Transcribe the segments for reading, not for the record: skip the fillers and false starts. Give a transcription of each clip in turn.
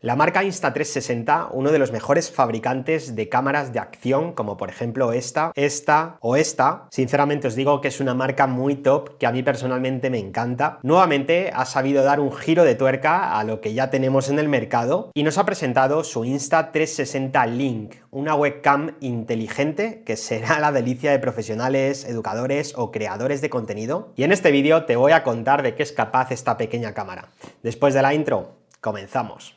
La marca Insta360, uno de los mejores fabricantes de cámaras de acción, como por ejemplo esta o esta, sinceramente os digo que es una marca muy top que a mí personalmente me encanta. Nuevamente ha sabido dar un giro de tuerca a lo que ya tenemos en el mercado y nos ha presentado su Insta360 Link, una webcam inteligente que será la delicia de profesionales, educadores o creadores de contenido. Y en este vídeo te voy a contar de qué es capaz esta pequeña cámara. Después de la intro, comenzamos.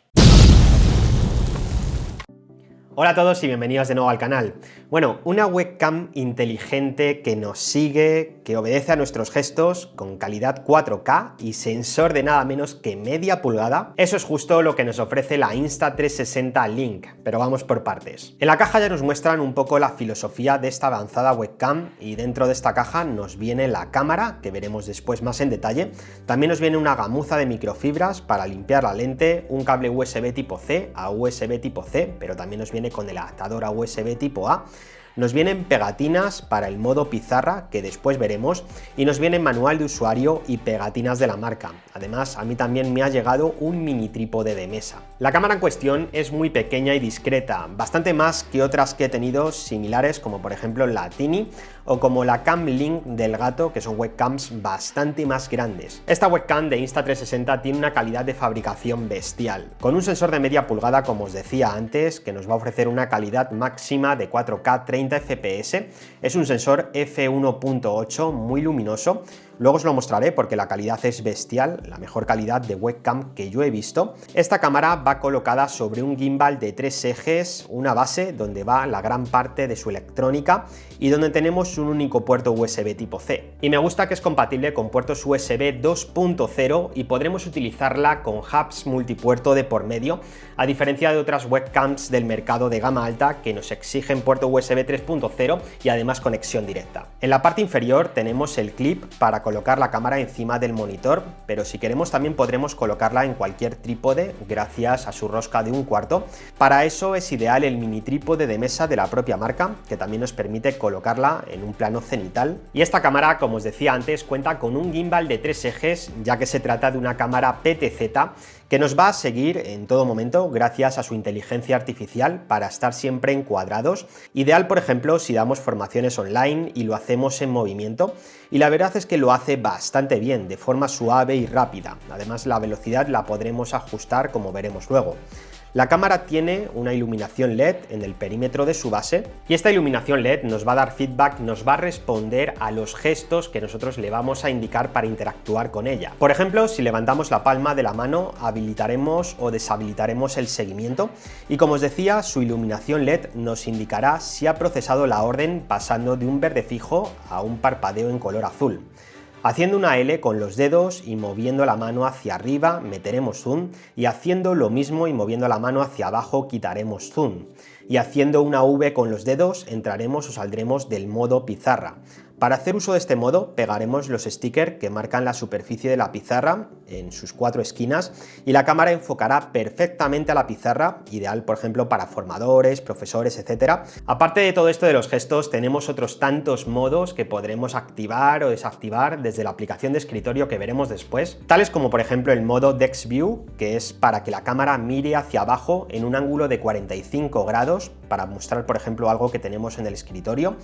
Hola a todos y bienvenidos de nuevo al canal. Bueno, una webcam inteligente que nos sigue, que obedece a nuestros gestos, con calidad 4K y sensor de nada menos que media pulgada. Eso es justo lo que nos ofrece la Insta360 Link, pero vamos por partes. En la caja ya nos muestran un poco la filosofía de esta avanzada webcam y dentro de esta caja nos viene la cámara, que veremos después más en detalle. También nos viene una gamuza de microfibras para limpiar la lente, un cable USB tipo C a USB tipo C, pero también nos viene con el adaptador a USB tipo A. Nos vienen pegatinas para el modo pizarra, que después veremos, y nos viene manual de usuario y pegatinas de la marca. Además, a mí también me ha llegado un mini trípode de mesa. La cámara en cuestión es muy pequeña y discreta, bastante más que otras que he tenido similares, como por ejemplo la Tiny o como la Cam Link del Gato, que son webcams bastante más grandes. Esta webcam de Insta360 tiene una calidad de fabricación bestial, con un sensor de media pulgada, como os decía antes, que nos va a ofrecer una calidad máxima de 4K 30 fps, es un sensor f1.8 muy luminoso. Luego os lo mostraré porque la calidad es bestial, la mejor calidad de webcam que yo he visto. Esta cámara va colocada sobre un gimbal de 3 ejes, una base donde va la gran parte de su electrónica y donde tenemos un único puerto USB tipo C. Y me gusta que es compatible con puertos USB 2.0 y podremos utilizarla con hubs multipuerto de por medio, a diferencia de otras webcams del mercado de gama alta que nos exigen puerto USB 3.0 y además conexión directa. En la parte inferior tenemos el clip para colocar la cámara encima del monitor, pero si queremos también podremos colocarla en cualquier trípode gracias a su rosca de 1/4. Para eso es ideal el mini trípode de mesa de la propia marca, que también nos permite colocarla en un plano cenital. Y esta cámara, como os decía antes, cuenta con un gimbal de 3 ejes, ya que se trata de una cámara PTZ que nos va a seguir en todo momento gracias a su inteligencia artificial para estar siempre encuadrados, ideal por ejemplo si damos formaciones online y lo hacemos en movimiento, y la verdad es que lo hace bastante bien, de forma suave y rápida. Además la velocidad la podremos ajustar como veremos luego. La cámara tiene una iluminación LED en el perímetro de su base y esta iluminación LED nos va a dar feedback, nos va a responder a los gestos que nosotros le vamos a indicar para interactuar con ella. Por ejemplo, si levantamos la palma de la mano, habilitaremos o deshabilitaremos el seguimiento y, como os decía, su iluminación LED nos indicará si ha procesado la orden pasando de un verde fijo a un parpadeo en color azul. Haciendo una L con los dedos y moviendo la mano hacia arriba meteremos zoom, y haciendo lo mismo y moviendo la mano hacia abajo quitaremos zoom, y haciendo una V con los dedos entraremos o saldremos del modo pizarra. Para hacer uso de este modo pegaremos los stickers que marcan la superficie de la pizarra en sus 4 esquinas y la cámara enfocará perfectamente a la pizarra, ideal por ejemplo para formadores, profesores, etc. Aparte de todo esto de los gestos, tenemos otros tantos modos que podremos activar o desactivar desde la aplicación de escritorio que veremos después, tales como por ejemplo el modo Desk View, que es para que la cámara mire hacia abajo en un ángulo de 45 grados para mostrar por ejemplo algo que tenemos en el escritorio.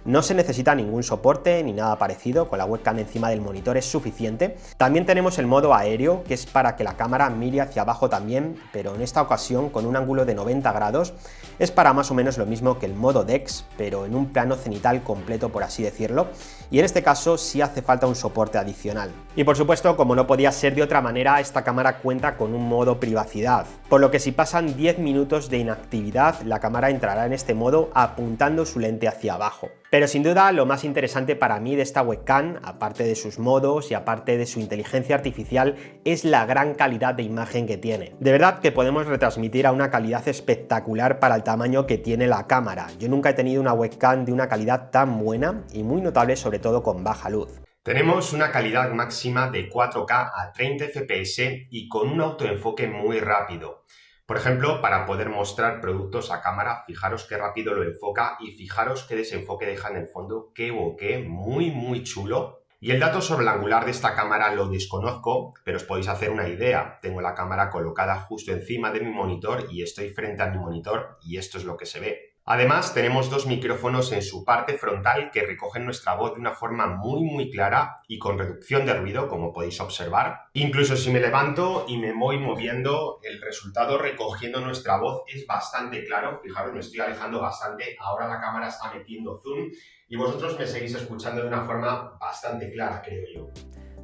No se necesita ningún soporte ni nada parecido, con la webcam encima del monitor es suficiente. También tenemos el modo aéreo, que es para que la cámara mire hacia abajo también, pero en esta ocasión con un ángulo de 90 grados. Es para más o menos lo mismo que el modo DeX, pero en un plano cenital completo, por así decirlo, y en este caso sí hace falta un soporte adicional. Y por supuesto, como no podía ser de otra manera, esta cámara cuenta con un modo privacidad, por lo que si pasan 10 minutos de inactividad, la cámara entrará en este modo apuntando su lente hacia abajo. Pero sin duda lo más interesante para mí de esta webcam, aparte de sus modos y aparte de su inteligencia artificial, es la gran calidad de imagen que tiene. De verdad que podemos retransmitir a una calidad espectacular para el tamaño que tiene la cámara. Yo nunca he tenido una webcam de una calidad tan buena y muy notable, sobre todo con baja luz. Tenemos una calidad máxima de 4K a 30 fps y con un autoenfoque muy rápido. Por ejemplo, para poder mostrar productos a cámara, fijaros qué rápido lo enfoca y fijaros qué desenfoque deja en el fondo, qué bokeh, muy chulo. Y el dato sobre el angular de esta cámara lo desconozco, pero os podéis hacer una idea. Tengo la cámara colocada justo encima de mi monitor y estoy frente a mi monitor y esto es lo que se ve. Además, tenemos dos micrófonos en su parte frontal que recogen nuestra voz de una forma muy clara y con reducción de ruido, como podéis observar. Incluso si me levanto y me voy moviendo, el resultado recogiendo nuestra voz es bastante claro. Fijaros, me estoy alejando bastante. Ahora la cámara está metiendo zoom y vosotros me seguís escuchando de una forma bastante clara, creo yo.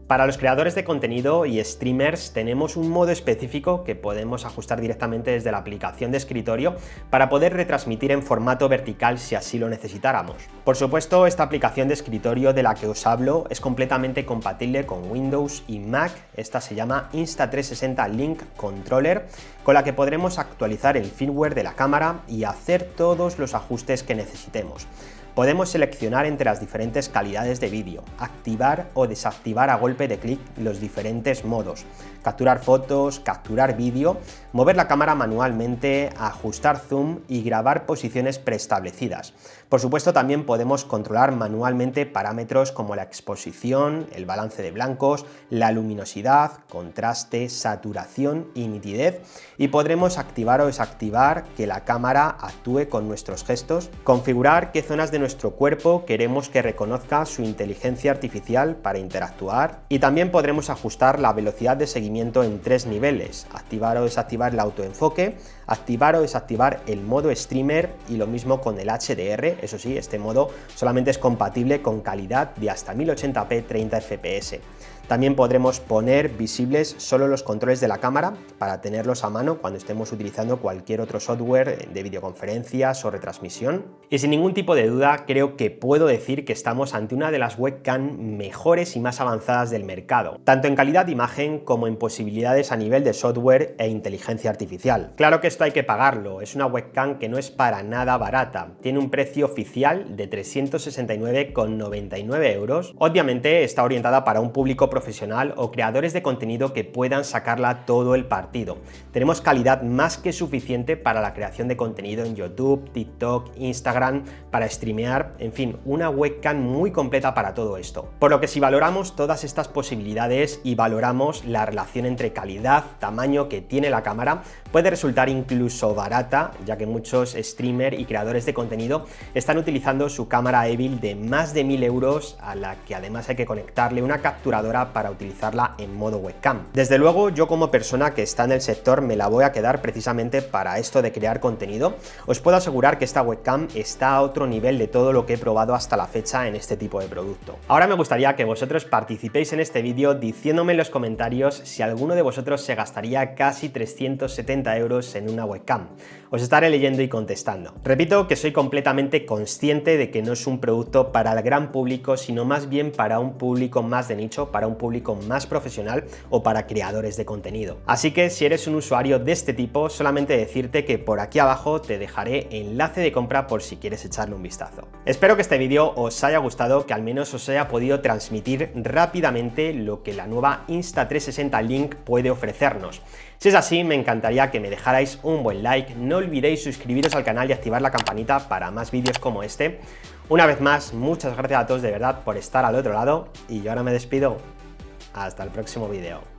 Para los creadores de contenido y streamers tenemos un modo específico que podemos ajustar directamente desde la aplicación de escritorio para poder retransmitir en formato vertical si así lo necesitáramos. Por supuesto, esta aplicación de escritorio de la que os hablo es completamente compatible con Windows y Mac. Esta se llama Insta360 Link Controller, con la que podremos actualizar el firmware de la cámara y hacer todos los ajustes que necesitemos. Podemos seleccionar entre las diferentes calidades de vídeo, activar o desactivar a golpe de clic los diferentes modos, capturar fotos, capturar vídeo, mover la cámara manualmente, ajustar zoom y grabar posiciones preestablecidas. Por supuesto, también podemos controlar manualmente parámetros como la exposición, el balance de blancos, la luminosidad, contraste, saturación y nitidez, y podremos activar o desactivar que la cámara actúe con nuestros gestos, configurar qué zonas de nuestro cuerpo queremos que reconozca su inteligencia artificial para interactuar, y también podremos ajustar la velocidad de seguimiento en 3 niveles, activar o desactivar el autoenfoque, activar o desactivar el modo streamer y lo mismo con el HDR. Eso sí, este modo solamente es compatible con calidad de hasta 1080p 30 fps. También podremos poner visibles solo los controles de la cámara para tenerlos a mano cuando estemos utilizando cualquier otro software de videoconferencias o retransmisión. Y sin ningún tipo de duda, creo que puedo decir que estamos ante una de las webcam mejores y más avanzadas del mercado, tanto en calidad de imagen como en posibilidades a nivel de software e inteligencia artificial. Claro que esto hay que pagarlo, es una webcam que no es para nada barata, tiene un precio oficial de 369,99 euros. Obviamente está orientada para un público profesional o creadores de contenido que puedan sacarla todo el partido. Tenemos calidad más que suficiente para la creación de contenido en YouTube, TikTok, Instagram, para streamear, en fin, una webcam muy completa para todo esto. Por lo que si valoramos todas estas posibilidades y valoramos la relación entre calidad, tamaño que tiene la cámara, puede resultar incluso barata, ya que muchos streamers y creadores de contenido están utilizando su cámara Evil de más de 1000 euros, a la que además hay que conectarle una capturadora para utilizarla en modo webcam. Desde luego, yo como persona que está en el sector me la voy a quedar precisamente para esto de crear contenido. Os puedo asegurar que esta webcam está a otro nivel de todo lo que he probado hasta la fecha en este tipo de producto. Ahora me gustaría que vosotros participéis en este vídeo diciéndome en los comentarios si alguno de vosotros se gastaría casi 370 euros en una webcam. Os estaré leyendo y contestando. Repito que soy completamente consciente de que no es un producto para el gran público, sino más bien para un público más de nicho, para un público más profesional o para creadores de contenido. Así que si eres un usuario de este tipo, solamente decirte que por aquí abajo te dejaré enlace de compra por si quieres echarle un vistazo. Espero que este vídeo os haya gustado, que al menos os haya podido transmitir rápidamente lo que la nueva Insta360 Link puede ofrecernos. Si es así, me encantaría que me dejarais un buen like, no olvidéis suscribiros al canal y activar la campanita para más vídeos como este. Una vez más, muchas gracias a todos de verdad por estar al otro lado y yo ahora me despido. Hasta el próximo vídeo.